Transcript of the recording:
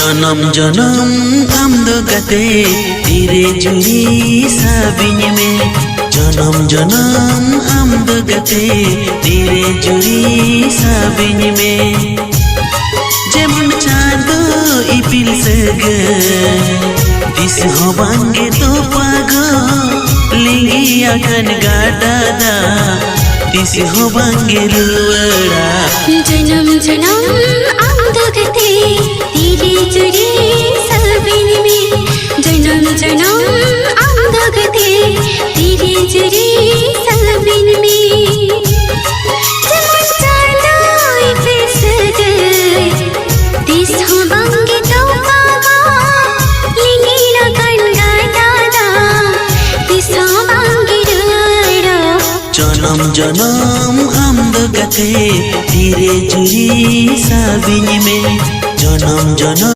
जन्म जन्म आमदो गते तेरे जुड़ी साबिन में जन्म जन्म आमदो गते तेरे जुड़ी साबिन में जेमन चांदो इपिल सगे दिस होबांगे तो पागो लिंगी अगन गाडादा दिस होबांगे रुवड़ा जन्म जन्म आमदो गते तेरे जुड़ी साबिन में जन्म जन्म आमदो गते तेरे जुड़ी साबिन में जेमन चांदो इपिल सगे दिस होबांगे तो पागो लिंगी अगन गाडादा दिस होबांगे रुवड़ा जन्म जन्म आमदो गते तेरे जुड़ी साबिन में जन्म जन्म